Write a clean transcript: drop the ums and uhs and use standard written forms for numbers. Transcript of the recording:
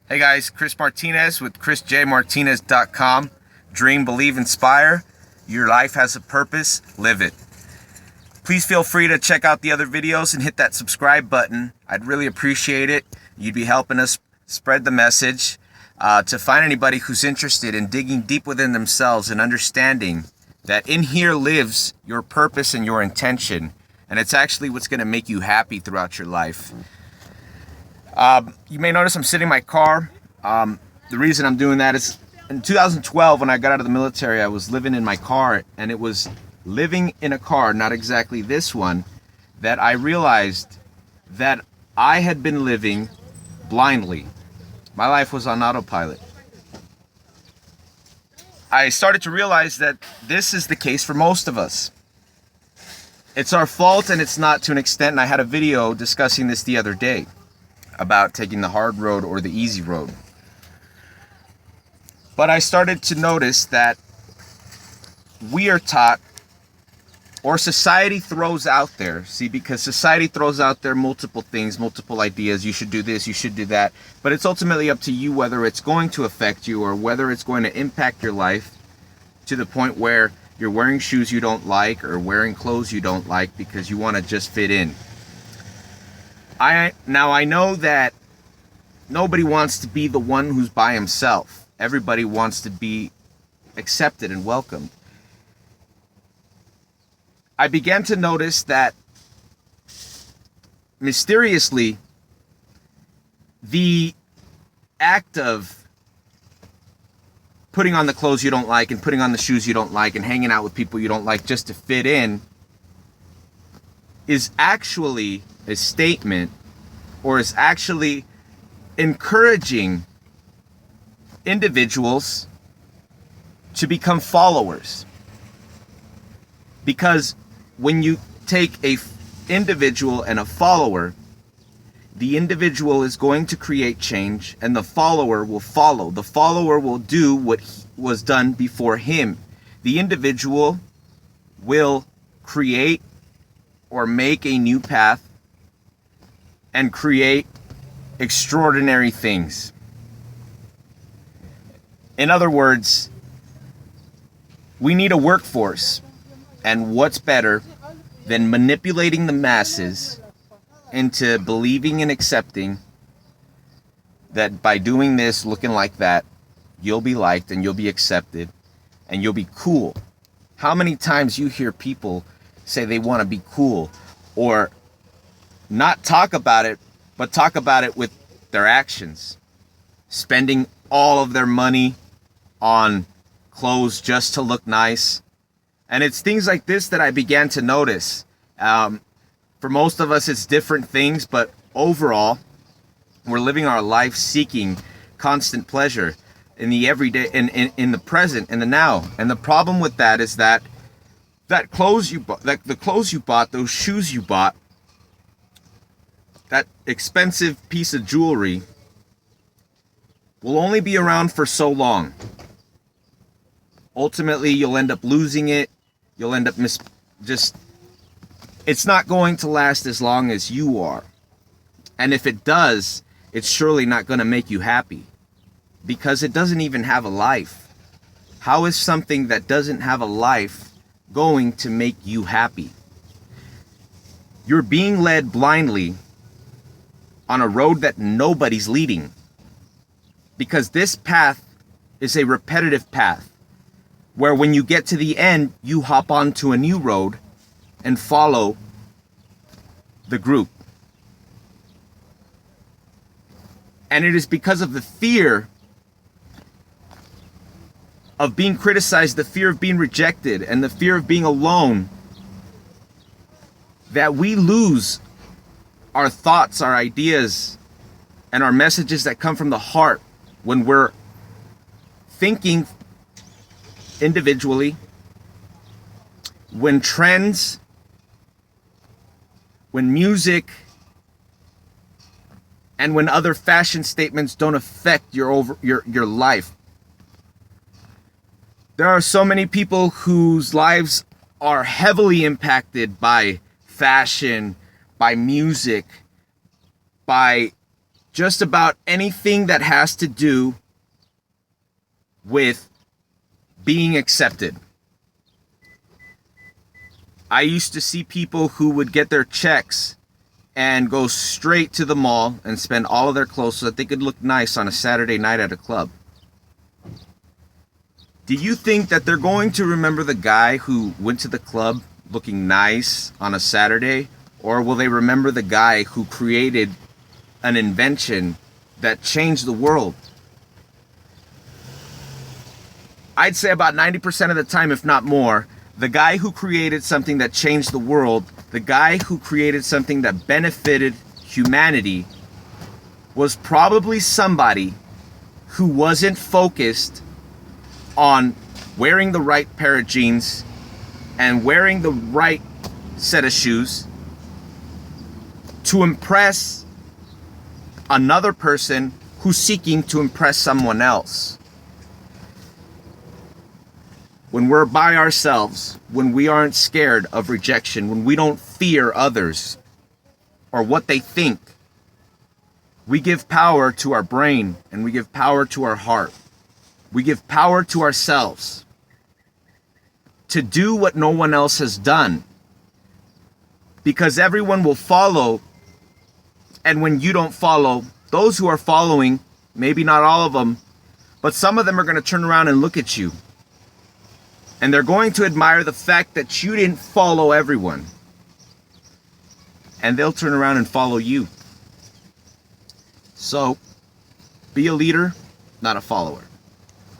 Hey guys, Chris Martinez with ChrisJMartinez.com. Dream, believe, inspire. Your life has a purpose. Live it. Please feel free to check out the other videos and hit that subscribe button. I'd really appreciate it. You'd be helping us spread the message to find anybody who's interested in digging deep within themselves and understanding that in here lives your purpose and your intention. And it's actually what's going to make you happy throughout your life. You may notice I'm sitting in my car. The reason I'm doing that is in 2012, when I got out of the military, I was living in my car, and it was living in a car, not exactly this one, that I realized that I had been living blindly. My life was on autopilot. I started to realize that this is the case for most of us. It's our fault, and it's not to an extent, and I had a video discussing this the other day about taking the hard road or the easy road. But I started to notice that we are taught, or society throws out there, because society throws out there multiple things, multiple ideas. You should do this, you should do that. But it's ultimately up to you whether it's going to affect you or whether it's going to impact your life to the point where you're wearing shoes you don't like or wearing clothes you don't like because you want to just fit in. Now I know that nobody wants to be the one who's by himself. Everybody wants to be accepted and welcomed. I began to notice that mysteriously, the act of putting on the clothes you don't like and putting on the shoes you don't like and hanging out with people you don't like just to fit in is actually a statement, or is actually encouraging individuals to become followers. Because when you take a individual and a follower, the individual is going to create change and the follower will follow. The follower will do what was done before him. The individual will create or make a new path and create extraordinary things. In other words, we need a workforce. And what's better than manipulating the masses into believing and accepting that by doing this, looking like that, you'll be liked and you'll be accepted and you'll be cool. How many times you hear people say they want to be cool, or not talk about it, but talk about it with their actions, spending all of their money on clothes just to look nice. And it's things like this that I began to notice. For most of us, it's different things, but overall, we're living our life seeking constant pleasure in the everyday, in the present, in the now. And the problem with that is that clothes you bought, the clothes you bought, those shoes you bought, that expensive piece of jewelry will only be around for so long. Ultimately, you'll end up losing it. You'll end up it's not going to last as long as you are. And if it does, it's surely not going to make you happy, because it doesn't even have a life. How is something that doesn't have a life going to make you happy? You're being led blindly on a road that nobody's leading, because this path is a repetitive path where when you get to the end, you hop onto a new road and follow the group. And it is because of the fear of being criticized, the fear of being rejected, and the fear of being alone that we lose our thoughts, our ideas, and our messages that come from the heart when we're thinking individually, when trends, when music, and when other fashion statements don't affect your life. There are so many people whose lives are heavily impacted by fashion, by music, by just about anything that has to do with being accepted. I used to see people who would get their checks and go straight to the mall and spend all of their clothes so that they could look nice on a Saturday night at a club. Do you think that they're going to remember the guy who went to the club looking nice on a Saturday? Or will they remember the guy who created an invention that changed the world? I'd say about 90% of the time, if not more, the guy who created something that changed the world, the guy who created something that benefited humanity, was probably somebody who wasn't focused on wearing the right pair of jeans and wearing the right set of shoes to impress another person who's seeking to impress someone else. When we're by ourselves, when we aren't scared of rejection, when we don't fear others or what they think, we give power to our brain and we give power to our heart. We give power to ourselves to do what no one else has done, because everyone will follow. And when you don't follow, those who are following, maybe not all of them, but some of them are going to turn around and look at you. And they're going to admire the fact that you didn't follow everyone. And they'll turn around and follow you. So, be a leader, not a follower.